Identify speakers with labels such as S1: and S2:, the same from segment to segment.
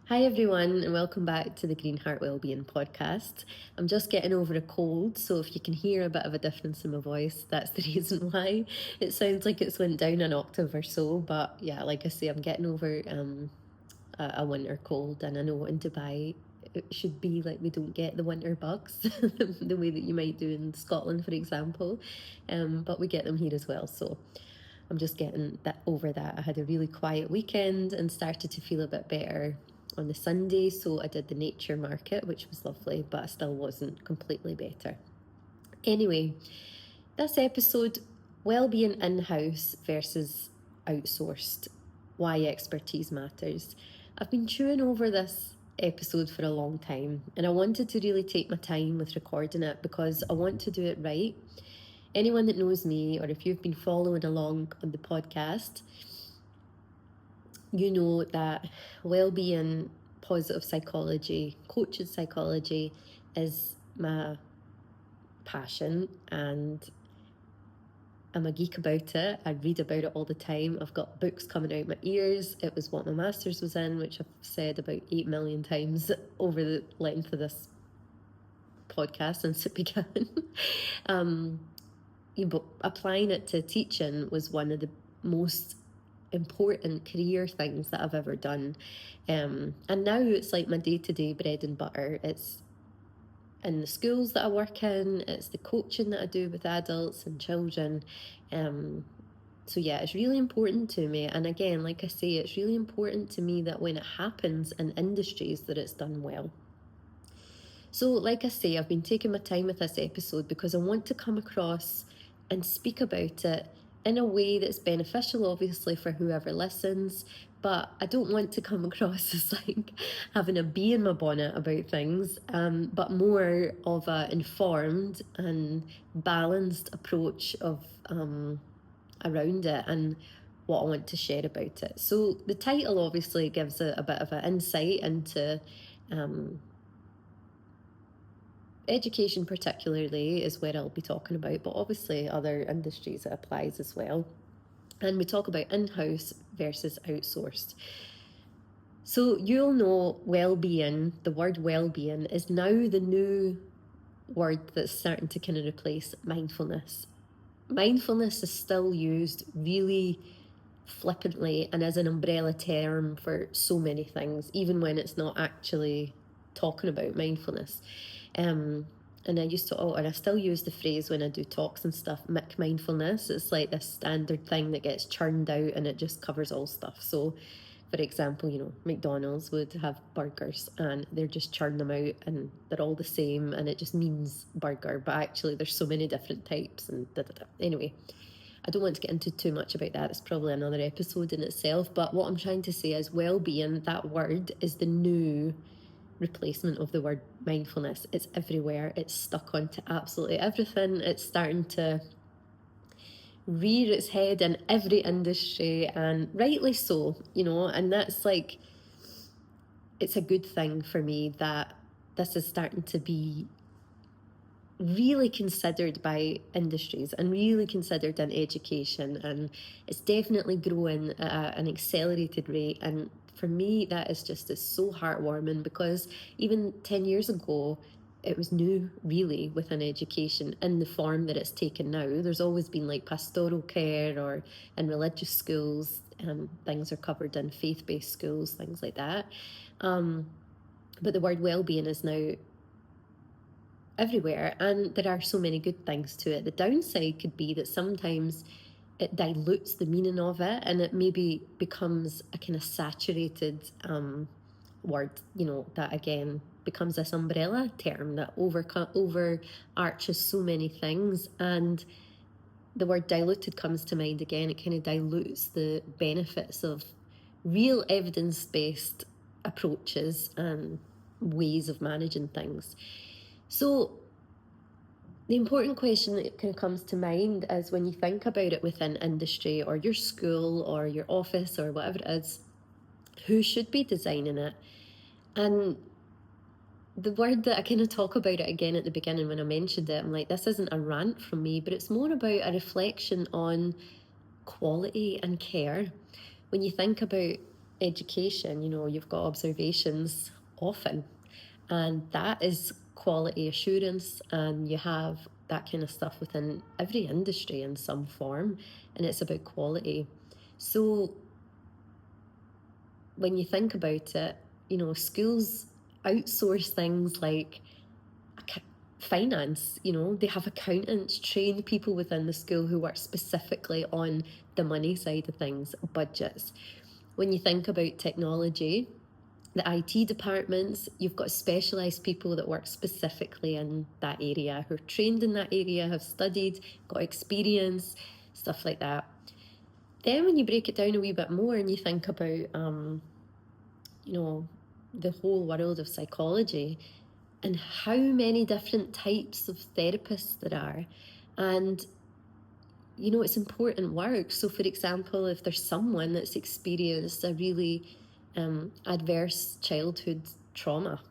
S1: Hi everyone, and welcome back to the Green Heart Wellbeing Podcast. I'm just getting over a cold, so if you can hear a bit of a difference in my voice, that's the reason why. It sounds like it's went down an octave or so, but yeah, like I say, I'm getting over a winter cold, and I know in Dubai it should be like we don't get the winter bugs the way that you might do in Scotland, for example, but we get them here as well. So I'm just getting over that. I had a really quiet weekend and started to feel a bit better on the Sunday, so I did the nature market, which was lovely, but I still wasn't completely better. Anyway, this episode, well-being in-house versus outsourced, why expertise matters. I've been chewing over this episode for a long time, and I wanted to really take my time with recording it because I want to do it right. Anyone that knows me, or if you've been following along on the podcast, you know that well-being, positive psychology, coaching psychology is my passion, and I'm a geek about it. I read about it all the time. I've got books coming out my ears. It was what my master's was in, which I've said about 8 million times over the length of this podcast since it began. Applying it to teaching was one of the most important career things that I've ever done, and now it's like my day-to-day bread and butter. It's in the schools that I work in, it's the coaching that I do with adults and children, so yeah, it's really important to me. And again, like I say, it's really important to me that when it happens in industries that it's done well. So like I say, I've been taking my time with this episode because I want to come across and speak about it in a way that's beneficial, obviously, for whoever listens, but I don't want to come across as like having a bee in my bonnet about things, but more of a informed and balanced approach of around it and what I want to share about it. So the title obviously gives a bit of an insight into education particularly is where I'll be talking about, but obviously other industries it applies as well. And we talk about in-house versus outsourced. So you'll know well-being, the word well-being is now the new word that's starting to kind of replace mindfulness. Mindfulness is still used really flippantly and as an umbrella term for so many things, even when it's not actually talking about mindfulness. And I still use the phrase when I do talks and stuff, Mick mindfulness. It's like this standard thing that gets churned out and it just covers all stuff. So, for example, McDonald's would have burgers and they're just churn them out and they're all the same and it just means burger, but actually there's so many different types and Anyway, I don't want to get into too much about that. It's probably another episode in itself. But what I'm trying to say is well-being, that word is the new replacement of the word mindfulness. It's everywhere. It's stuck onto absolutely everything. It's starting to rear its head in every industry, and rightly so, and that's like, it's a good thing for me that this is starting to be really considered by industries and really considered in education, and it's definitely growing at an accelerated rate. And for me, that is so heartwarming, because even 10 years ago, it was new, really, within education in the form that it's taken now. There's always been like pastoral care or in religious schools, things are covered in faith-based schools, things like that. But the word well-being is now everywhere, and there are so many good things to it. The downside could be that sometimes it dilutes the meaning of it and it maybe becomes a kind of saturated word, that again becomes this umbrella term that overarches so many things. And the word diluted comes to mind again. It kind of dilutes the benefits of real evidence-based approaches and ways of managing things. So the important question that kind of comes to mind is, when you think about it within industry or your school or your office or whatever it is, who should be designing it? And the word that I kind of talk about it again at the beginning when I mentioned it, I'm like, this isn't a rant from me, but it's more about a reflection on quality and care. When you think about education, you've got observations often, and that is quality assurance, and you have that kind of stuff within every industry in some form, and it's about quality. So when you think about it, schools outsource things like finance. They have accountants, trained people within the school who work specifically on the money side of things, budgets. When you think about technology, the IT departments, you've got specialised people that work specifically in that area, who are trained in that area, have studied, got experience, stuff like that. Then when you break it down a wee bit more and you think about, the whole world of psychology and how many different types of therapists there are, and it's important work. So for example, if there's someone that's experienced a really adverse childhood trauma,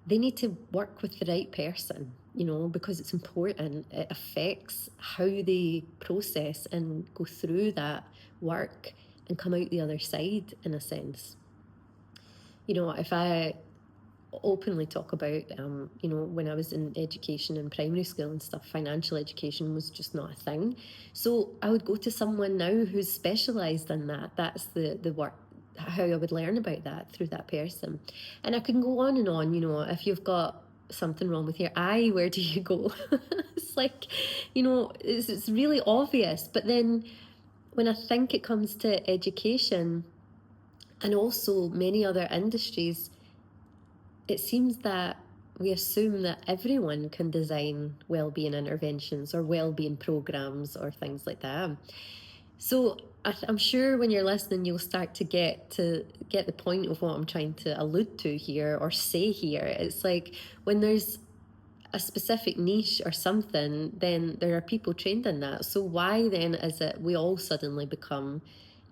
S1: they need to work with the right person, because it's important. It affects how they process and go through that work and come out the other side, in a sense. If I openly talk about, when I was in education in primary school and stuff, financial education was just not a thing. So I would go to someone now who's specialised in that. That's the work, how I would learn about that, through that person. And I can go on and on, if you've got something wrong with your eye, where do you go? It's like, it's really obvious. But then when I think it comes to education and also many other industries, it seems that we assume that everyone can design wellbeing interventions or wellbeing programs or things like that. So I'm sure when you're listening, you'll start to get the point of what I'm trying to allude to here or say here. It's like when there's a specific niche or something, then there are people trained in that. So why then is it we all suddenly become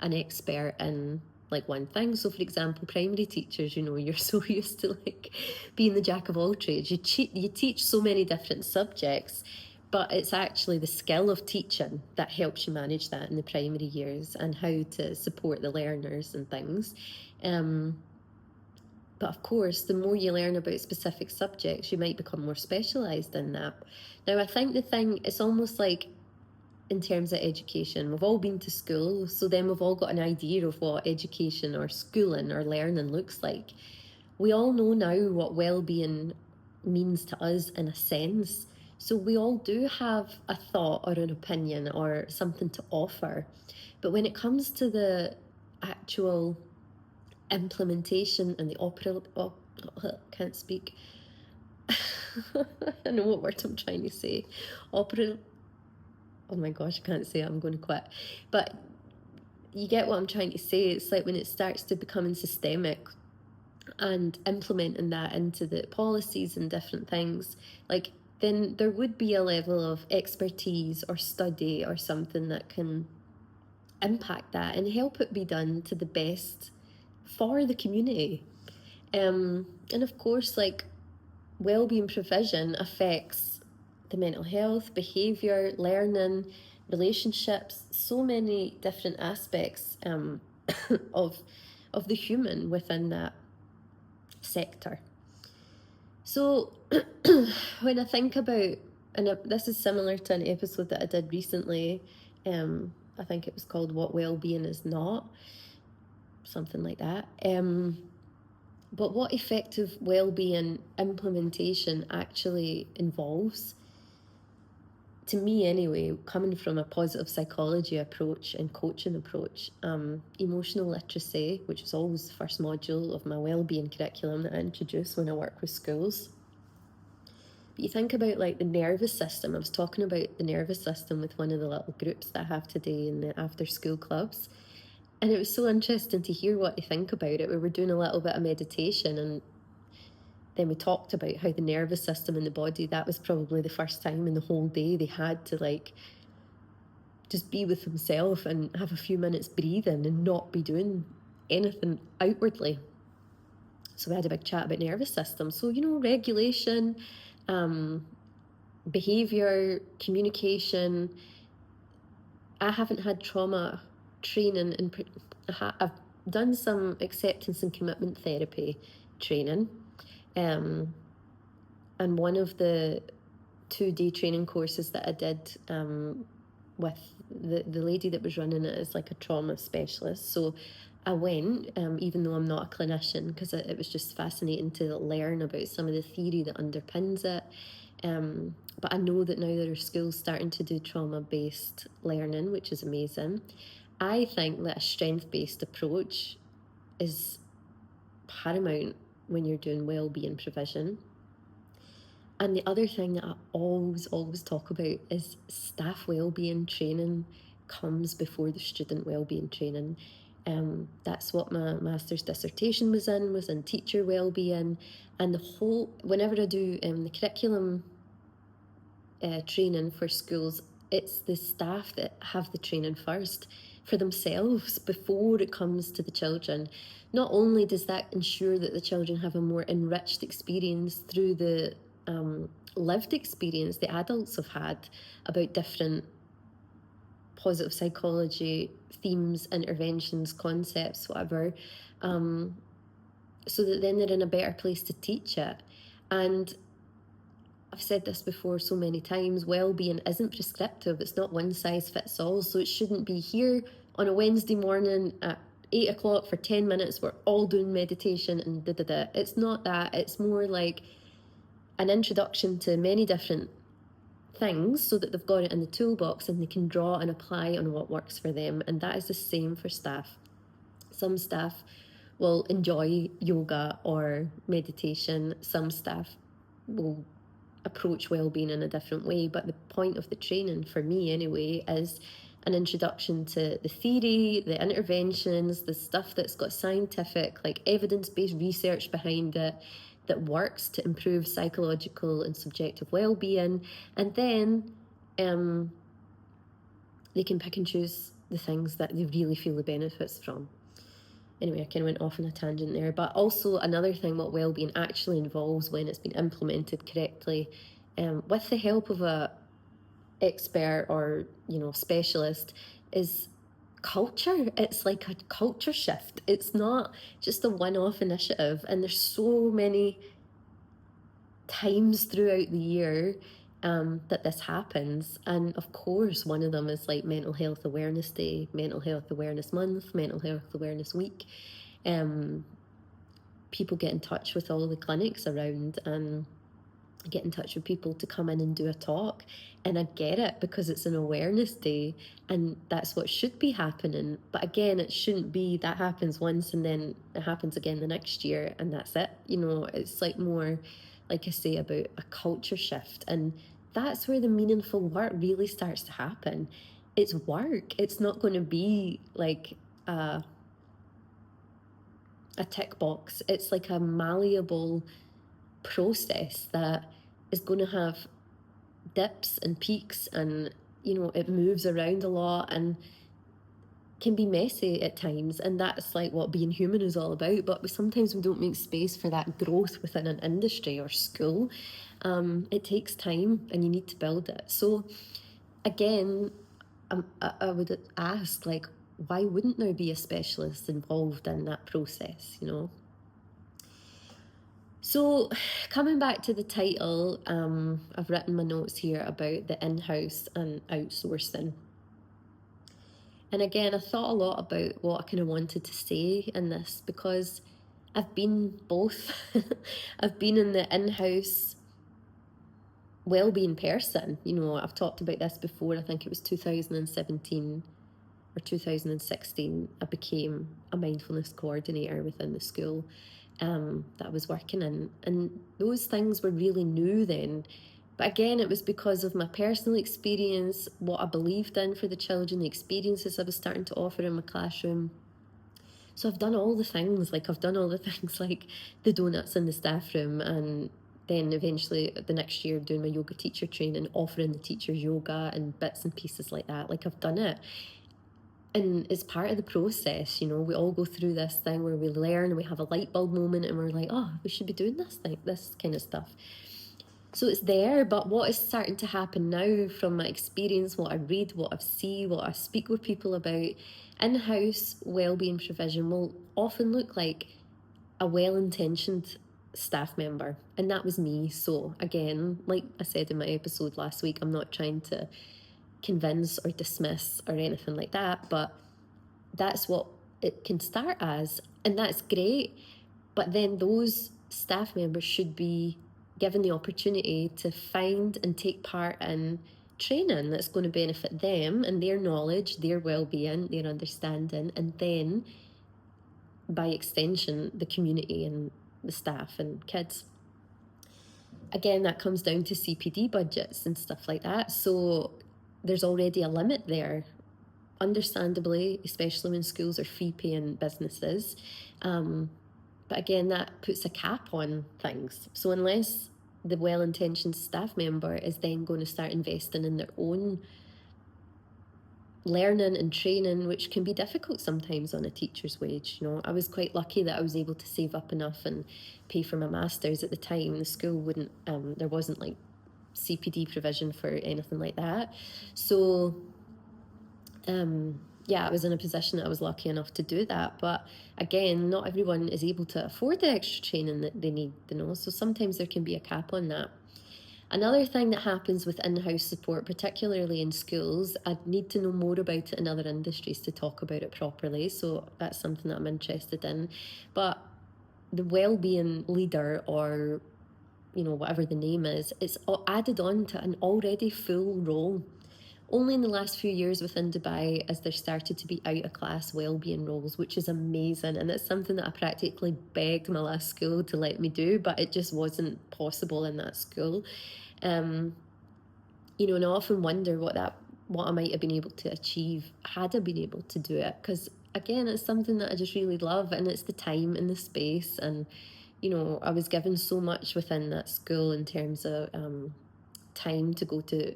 S1: an expert in like one thing? So for example, primary teachers, you're so used to like being the jack of all trades. You teach so many different subjects, but it's actually the skill of teaching that helps you manage that in the primary years and how to support the learners and things. But of course, the more you learn about specific subjects, you might become more specialised in that. Now, I think the thing, it's almost like in terms of education, we've all been to school, so then we've all got an idea of what education or schooling or learning looks like. We all know now what well-being means to us in a sense. So we all do have a thought or an opinion or something to offer. But when it comes to the actual implementation and the can't speak. I know what word I'm trying to say. Oh my gosh, I can't say it, I'm going to quit. But you get what I'm trying to say. It's like when it starts to becoming systemic and implementing that into the policies and different things, like then there would be a level of expertise or study or something that can impact that and help it be done to the best for the community. And of course, like wellbeing provision affects the mental health, behaviour, learning, relationships, so many different aspects of the human within that sector. So when I think about, and this is similar to an episode that I did recently, I think it was called What Wellbeing Is Not, something like that. But what effective wellbeing implementation actually involves, to me anyway, coming from a positive psychology approach and coaching approach, emotional literacy, which is always the first module of my wellbeing curriculum that I introduce when I work with schools. But you think about like the nervous system. I was talking about the nervous system with one of the little groups that I have today in the after school clubs. And it was so interesting to hear what they think about it. We were doing a little bit of meditation, and then we talked about how the nervous system in the body, that was probably the first time in the whole day they had to like just be with themselves and have a few minutes breathing and not be doing anything outwardly. So we had a big chat about nervous system. So, regulation, behaviour, communication. I haven't had trauma training, I've done some acceptance and commitment therapy training. And one of the 2-day training courses that I did with the lady that was running it is like a trauma specialist. So I went, even though I'm not a clinician, because it was just fascinating to learn about some of the theory that underpins it. But I know that now there are schools starting to do trauma-based learning, which is amazing. I think that a strength-based approach is paramount when you're doing wellbeing provision. And the other thing that I always talk about is staff wellbeing training comes before the student wellbeing training. That's what my master's dissertation was in teacher wellbeing, and the whole, whenever I do the curriculum training for schools, it's the staff that have the training first for themselves before it comes to the children. Not only does that ensure that the children have a more enriched experience through the lived experience the adults have had about different positive psychology themes, interventions, concepts, whatever, so that then they're in a better place to teach it. And I've said this before so many times, well-being isn't prescriptive. It's not one size fits all. So it shouldn't be here on a Wednesday morning at 8 o'clock for 10 minutes, we're all doing meditation and da-da-da. It's not that. It's more like an introduction to many different things so that they've got it in the toolbox and they can draw and apply on what works for them. And that is the same for staff. Some staff will enjoy yoga or meditation. Some staff will approach well-being in a different way, but the point of the training, for me anyway, is an introduction to the theory, the interventions, the stuff that's got scientific, like evidence-based research behind it that works to improve psychological and subjective well-being, and then they can pick and choose the things that they really feel the benefits from. Anyway, I kind of went off on a tangent there. But also another thing what wellbeing actually involves when it's been implemented correctly, with the help of a expert or specialist, is culture. It's like a culture shift. It's not just a one-off initiative. And there's so many times throughout the year that this happens. And of course, one of them is like Mental Health Awareness Day, Mental Health Awareness Month, Mental Health Awareness Week. People get in touch with all the clinics around and get in touch with people to come in and do a talk. And I get it, because it's an awareness day and that's what should be happening. But again, it shouldn't be that happens once and then it happens again the next year and that's it. It's like more, like I say, about a culture shift. And that's where the meaningful work really starts to happen. It's work. It's not going to be like a tick box. It's like a malleable process that is going to have dips and peaks, and it moves around a lot and can be messy at times, and that's like what being human is all about. But sometimes we don't make space for that growth within an industry or school. It takes time and you need to build it. So again, I would ask, like, why wouldn't there be a specialist involved in that process, So coming back to the title, I've written my notes here about the in-house and outsourcing. And again, I thought a lot about what I kind of wanted to say in this, because I've been both. I've been in the in-house wellbeing person. I've talked about this before. I think it was 2017 or 2016. I became a mindfulness coordinator within the school that I was working in. And those things were really new then. But again, it was because of my personal experience, what I believed in for the children, the experiences I was starting to offer in my classroom. So I've done all the things, like the donuts in the staff room, and then eventually the next year doing my yoga teacher training, offering the teachers yoga and bits and pieces like that. Like, I've done it. And it's part of the process, we all go through this thing where we learn and we have a light bulb moment and we're like, oh, we should be doing this kind of stuff. So it's there, but what is starting to happen now from my experience, what I read, what I see, what I speak with people about, In-house wellbeing provision will often look like a well-intentioned staff member, and that was me. So again, like I said in my episode last week, I'm not trying to convince or dismiss or anything like that, but that's what it can start as, and that's great. But then those staff members should be given the opportunity to find and take part in training that's going to benefit them and their knowledge, their well-being, their understanding, and then by extension the community and the staff and kids. Again, that comes down to CPD budgets and stuff like that, so there's already a limit there, understandably, especially when schools are fee-paying businesses. But again, that puts a cap on things. So unless the well-intentioned staff member is then going to start investing in their own learning and training, which can be difficult sometimes on a teacher's wage. You know, I was quite lucky that I was able to save up enough and pay for my master's at the time. The school wouldn't, there wasn't like CPD provision for anything like that. So, yeah, I was in a position that I was lucky enough to do that. But again, not everyone is able to afford the extra training that they need, you know, so sometimes there can be a cap on that. Another thing that happens with in-house support, particularly in schools, I'd need to know more about it in other industries to talk about it properly, so that's something that I'm interested in. But the wellbeing leader, or you know, whatever the name is, it's added on to an already full role. Only in the last few years within Dubai has there started to be out-of-class wellbeing roles, which is amazing, and it's something that I practically begged my last school to let me do, but it just wasn't possible in that school. You know, and I often wonder what I might have been able to achieve had I been able to do it, because again, it's something that I just really love, and it's the time and the space, and you know, I was given so much within that school in terms of time to go to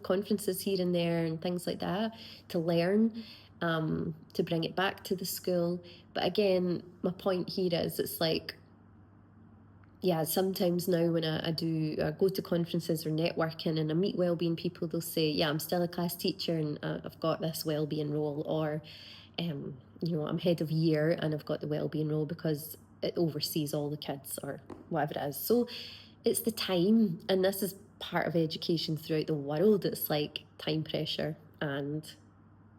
S1: conferences here and there and things like that, to learn, to bring it back to the school. But again, my point here is, it's like, yeah, sometimes now when I go to conferences or networking and I meet wellbeing people, they'll say, yeah, I'm still a class teacher and I've got this wellbeing role, or you know, I'm head of year and I've got the wellbeing role because it oversees all the kids or whatever it is. So it's the time, and this is part of education throughout the world. It's like time pressure and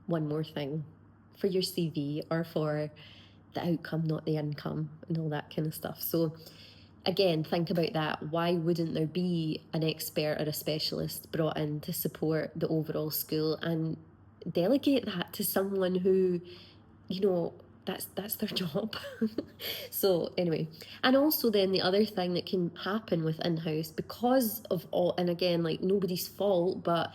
S1: one more thing for your CV or for the outcome, not the income, and all that kind of stuff. So again, think about that. Why wouldn't there be an expert or a specialist brought in to support the overall school, and delegate that to someone who, you know, that's their job. So anyway, and also then the other thing that can happen with in-house, because of all, and again, like nobody's fault, but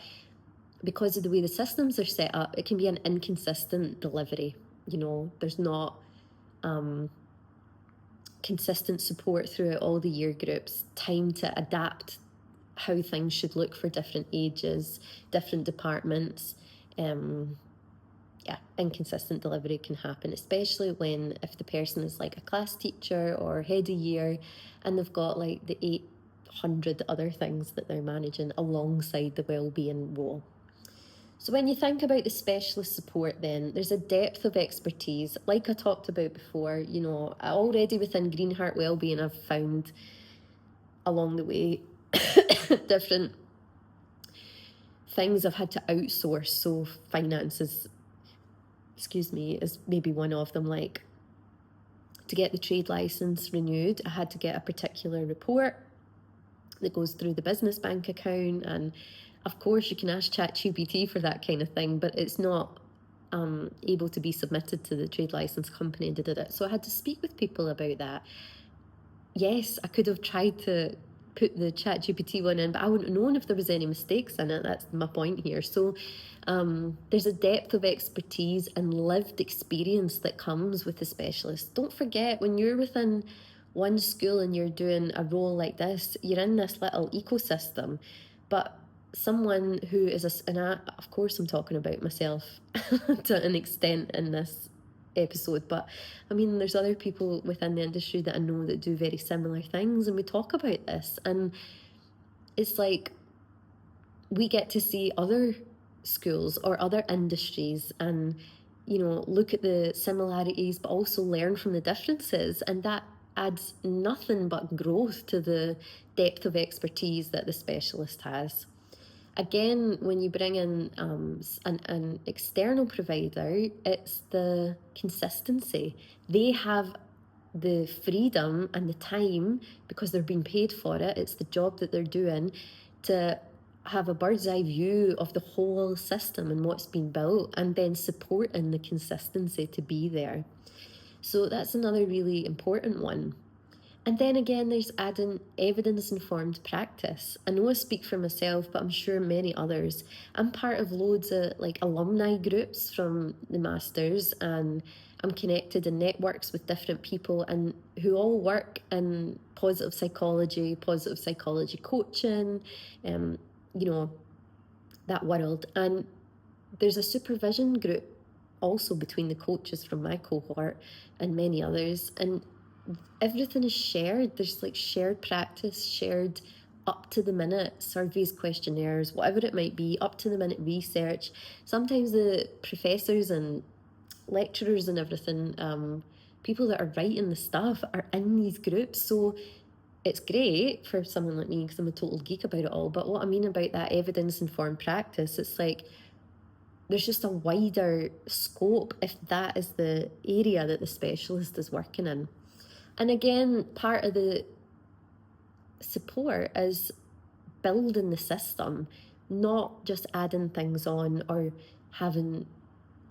S1: because of the way the systems are set up, it can be an inconsistent delivery. You know, there's not consistent support throughout all the year groups, time to adapt how things should look for different ages, different departments. Inconsistent delivery can happen, especially if the person is like a class teacher or head of year and they've got like the 800 other things that they're managing alongside the wellbeing role. So when you think about the specialist support, then there's a depth of expertise, like I talked about before. You know, already within Green Heart Wellbeing, I've found along the way different things I've had to outsource. So finances, is maybe one of them. Like, to get the trade license renewed, I had to get a particular report that goes through the business bank account, and of course you can ask ChatGPT for that kind of thing, but it's not able to be submitted to the trade license company that did it. So I had to speak with people about that. Yes, I could have tried to put the ChatGPT one in, but I wouldn't have known if there was any mistakes in it. That's my point here. So there's a depth of expertise and lived experience that comes with the specialist. Don't forget, when you're within one school and you're doing a role like this, you're in this little ecosystem. But someone who is and of course I'm talking about myself to an extent in this episode, but I mean, there's other people within the industry that I know that do very similar things, and we talk about this, and it's like we get to see other schools or other industries, and look at the similarities, but also learn from the differences. And that adds nothing but growth to the depth of expertise that the specialist has. Again, when you bring in an external provider, it's the consistency. They have the freedom and the time, because they're being paid for it, it's the job that they're doing, to have a bird's eye view of the whole system and what's been built, and then supporting the consistency to be there. So that's another really important one. And then again, there's adding evidence-informed practice. I know I speak for myself, but I'm sure many others. I'm part of loads of alumni groups from the Masters, and I'm connected in networks with different people and who all work in positive psychology coaching, that world. And there's a supervision group also between the coaches from my cohort and many others. And everything is shared. There's shared practice, shared up to the minute surveys, questionnaires, whatever it might be, up to the minute research. Sometimes the professors and lecturers and everything, people that are writing the stuff, are in these groups. So it's great for someone like me, because I'm a total geek about it all. But what I mean about that evidence-informed practice, it's there's just a wider scope if that is the area that the specialist is working in. And again, part of the support is building the system, not just adding things on or having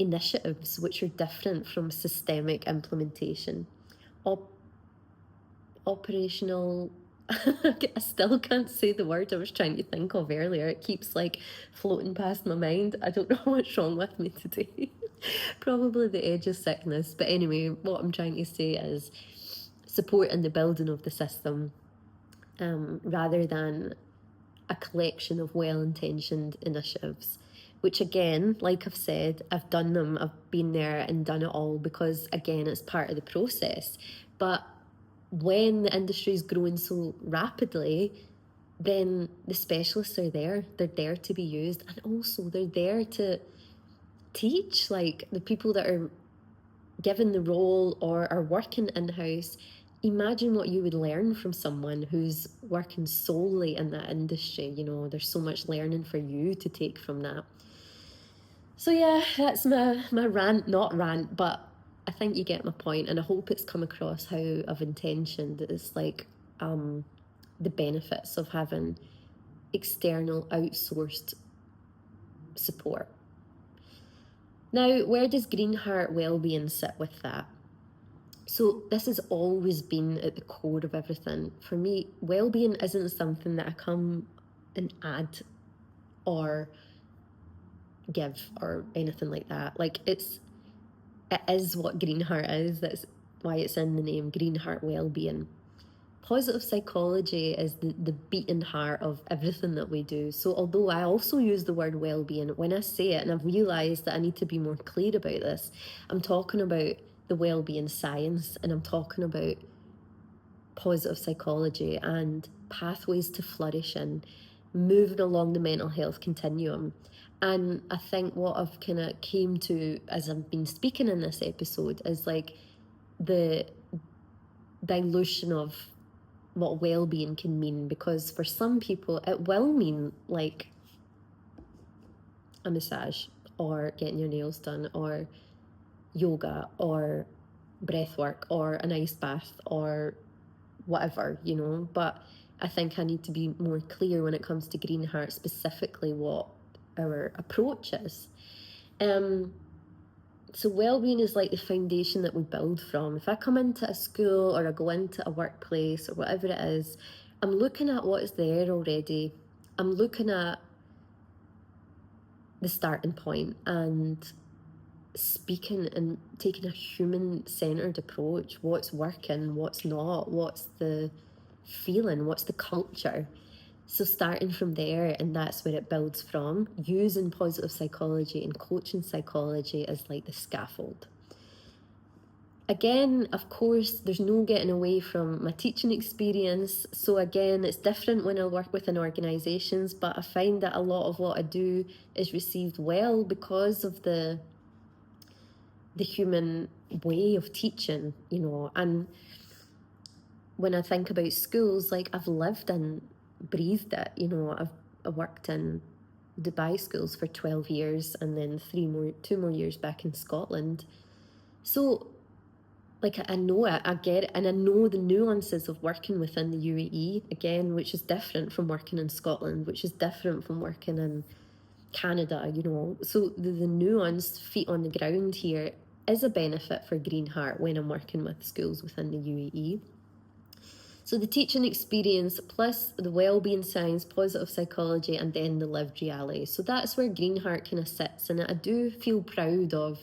S1: initiatives which are different from systemic implementation. Operational, I still can't say the word I was trying to think of earlier. It keeps floating past my mind. I don't know what's wrong with me today. Probably the edge of sickness. But anyway, what I'm trying to say is support in the building of the system, rather than a collection of well-intentioned initiatives, which again, like I've said, I've done them, I've been there and done it all, because again, it's part of the process. But when the industry is growing so rapidly, then the specialists are there. They're there to be used, and also they're there to teach, the people that are given the role or are working in-house. Imagine what you would learn from someone who's working solely in that industry. There's so much learning for you to take from that. So yeah, that's my not rant, but I think you get my point, and I hope it's come across how I've intentioned. It's the benefits of having external outsourced support. Now, where does Green Heart Wellbeing sit with that? So this has always been at the core of everything. For me, wellbeing isn't something that I come and add or give or anything like that. It is what Green Heart is. That's why it's in the name, Green Heart Wellbeing. Positive psychology is the beating heart of everything that we do. So although I also use the word well-being, when I say it, and I've realised that I need to be more clear about this, I'm talking about the well-being science, and I'm talking about positive psychology and pathways to flourishing, moving along the mental health continuum. And I think what I've kind of came to as I've been speaking in this episode is the dilution of what well-being can mean, because for some people it will mean a massage or getting your nails done or yoga or breath work or an ice bath or whatever, but I think I need to be more clear when it comes to Green Heart, specifically what our approach is. So well-being is the foundation that we build from. If I come into a school or I go into a workplace or whatever it is, I'm looking at what is there already. I'm looking at the starting point and speaking and taking a human-centered approach. What's working, what's not, what's the feeling, what's the culture. So starting from there, and that's where it builds from, using positive psychology and coaching psychology as the scaffold. Again, of course, there's no getting away from my teaching experience. So again, it's different when I work within organisations, but I find that a lot of what I do is received well because of the the human way of teaching, you know. And when I think about schools, like, I've lived and breathed it, you know. I worked in Dubai schools for 12 years, and then 2 more years back in Scotland. So, like, I know it, I get it, and I know the nuances of working within the UAE, again, which is different from working in Scotland, which is different from working in Canada, you know. So the nuanced feet on the ground here is a benefit for Green Heart when I'm working with schools within the UAE. So the teaching experience plus the wellbeing science, positive psychology, and then the lived reality. So that's where Green Heart kind of sits, and I do feel proud of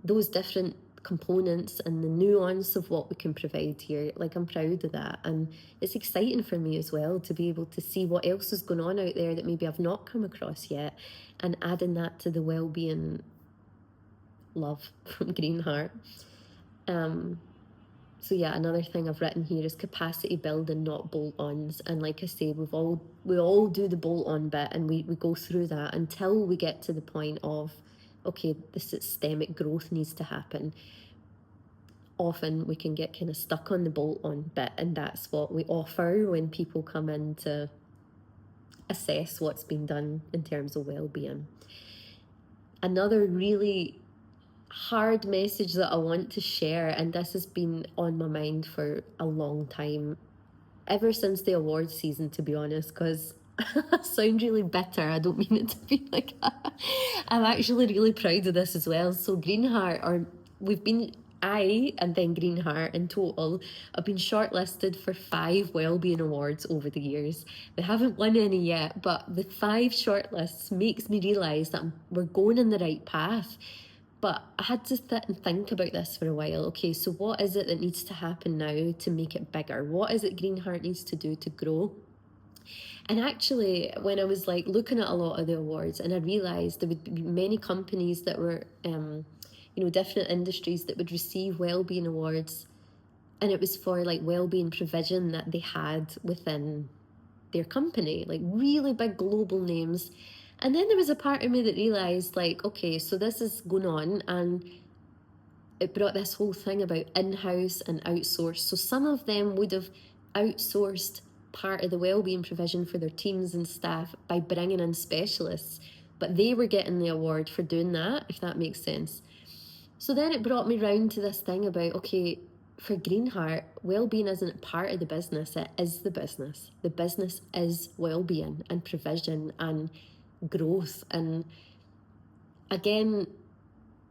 S1: those different components and the nuance of what we can provide here. Like, I'm proud of that, and it's exciting for me as well to be able to see what else is going on out there that maybe I've not come across yet, and adding that to the wellbeing love from Green Heart. So yeah, another thing I've written here is capacity building, not bolt-ons. And like I say, we all do the bolt-on bit, and we go through that until we get to the point of, okay, the systemic growth needs to happen. Often we can get kind of stuck on the bolt-on bit, and that's what we offer when people come in to assess what's been done in terms of well-being. Another really hard message that I want to share, and this has been on my mind for a long time, ever since the awards season, to be honest, because I sound really bitter. I don't mean it to be like that. I'm actually really proud of this as well. So Green Heart, I and then Green Heart in total have been shortlisted for 5 wellbeing awards over the years. We haven't won any yet, but the 5 shortlists makes me realise that we're going in the right path. But I had to sit and think about this for a while. Okay, so what is it that needs to happen now to make it bigger? What is it Green Heart needs to do to grow? And actually, when I was like looking at a lot of the awards, and I realised there would be many companies that were, different industries that would receive wellbeing awards, and it was for like wellbeing provision that they had within their company, like really big global names. And then there was a part of me that realised, like, okay, so this is going on, and it brought this whole thing about in-house and outsourced. So some of them would have outsourced part of the wellbeing provision for their teams and staff by bringing in specialists, but they were getting the award for doing that, if that makes sense. So then it brought me round to this thing about, okay, for Green Heart, wellbeing isn't part of the business, it is the business. The business is wellbeing and provision and growth. And again,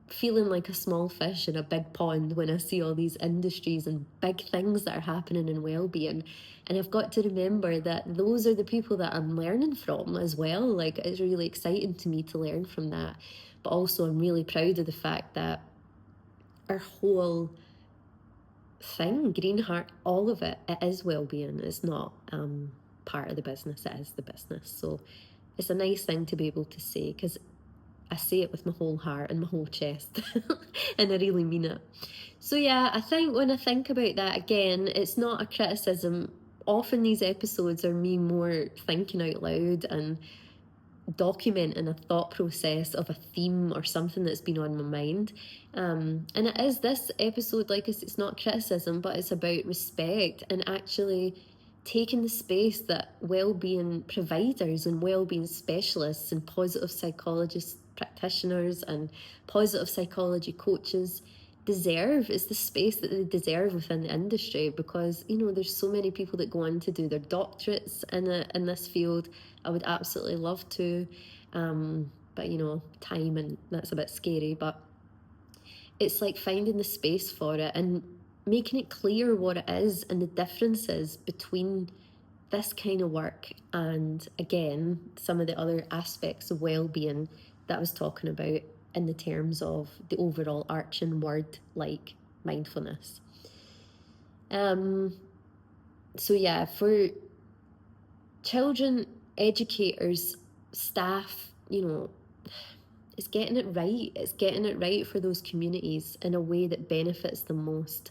S1: feeling like a small fish in a big pond when I see all these industries and big things that are happening in wellbeing. And I've got to remember that those are the people that I'm learning from as well. Like, it's really exciting to me to learn from that. But also I'm really proud of the fact that our whole thing, Green Heart, all of it is wellbeing. It's not part of the business, it is the business. So it's a nice thing to be able to say, because I say it with my whole heart and my whole chest and I really mean it. So yeah, I think when I think about that, again, it's not a criticism. Often these episodes are me more thinking out loud and documenting a thought process of a theme or something that's been on my mind. And it is this episode, like it's not criticism, but it's about respect and actually taking the space that wellbeing providers and wellbeing specialists and positive psychologists, practitioners and positive psychology coaches deserve. Is the space that they deserve within the industry, because there's so many people that go on to do their doctorates in this field. I would absolutely love to, but time, and that's a bit scary, but it's like finding the space for it and making it clear what it is and the differences between this kind of work and, again, some of the other aspects of well-being that I was talking about in the terms of the overall arching word like mindfulness. So yeah, for children, educators, staff, it's getting it right. It's getting it right for those communities in a way that benefits them most.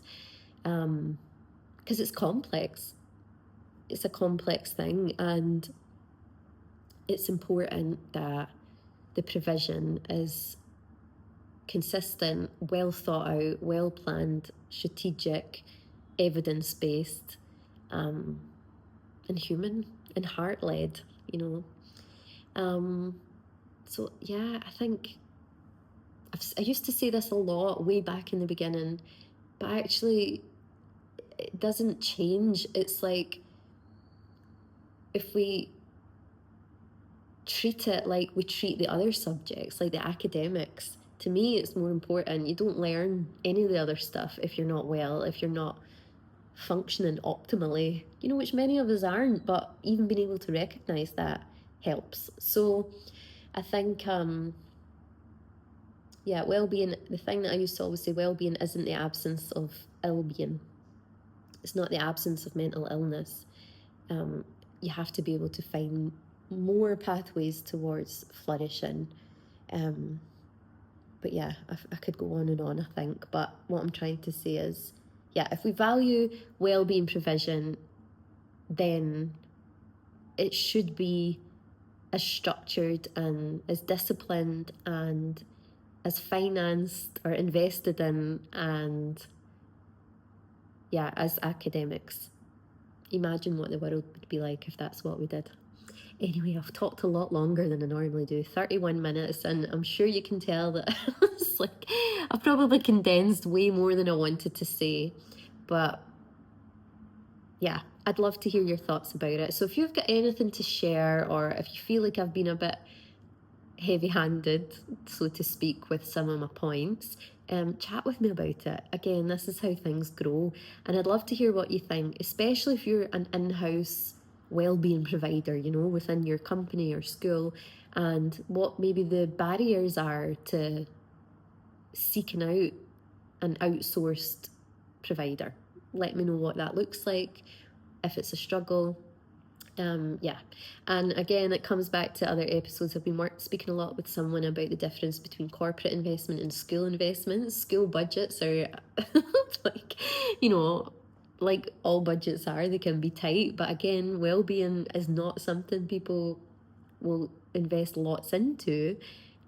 S1: Because it's complex. It's a complex thing, and it's important that the provision is consistent, well thought out, well planned, strategic, evidence-based, and human and heart-led, So yeah, I think I used to say this a lot way back in the beginning, but actually it doesn't change. It's like, if we treat it like we treat the other subjects, like the academics, to me it's more important. You don't learn any of the other stuff if you're not well, if you're not functioning optimally, which many of us aren't, but even being able to recognize that helps. So I think well-being, the thing that I used to always say, well-being isn't the absence of ill-being. It's not the absence of mental illness. You have to be able to find more pathways towards flourishing. But yeah, I could go on and on, I think. But what I'm trying to say is, if we value well-being provision, then it should be as structured and as disciplined and as financed or invested in, and as academics. Imagine what the world would be like if that's what we did. Anyway, I've talked a lot longer than I normally do, 31 minutes, and I'm sure you can tell that it's like I've probably condensed way more than I wanted to say. But yeah, I'd love to hear your thoughts about it. So if you've got anything to share, or if you feel like I've been a bit heavy-handed, so to speak, with some of my points, chat with me about it. Again, this is how things grow, and I'd love to hear what you think, especially if you're an in-house well-being provider, within your company or school, and what maybe the barriers are to seeking out an outsourced provider. Let me know what that looks like, if it's a struggle. And again, it comes back to other episodes. I've been speaking a lot with someone about the difference between corporate investment and school investments. School budgets are like all budgets are, they can be tight, but again, well-being is not something people will invest lots into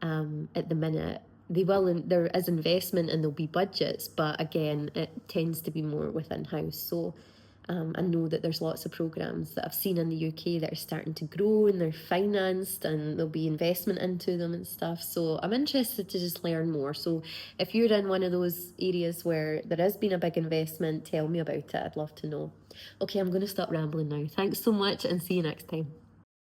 S1: at the minute. They will, there is investment and there'll be budgets, but again, it tends to be more within house. So I know that there's lots of programs that I've seen in the UK that are starting to grow, and they're financed and there'll be investment into them and stuff. So I'm interested to just learn more. So if you're in one of those areas where there has been a big investment, tell me about it. I'd love to know. Okay, I'm going to stop rambling now. Thanks so much, and see you next time.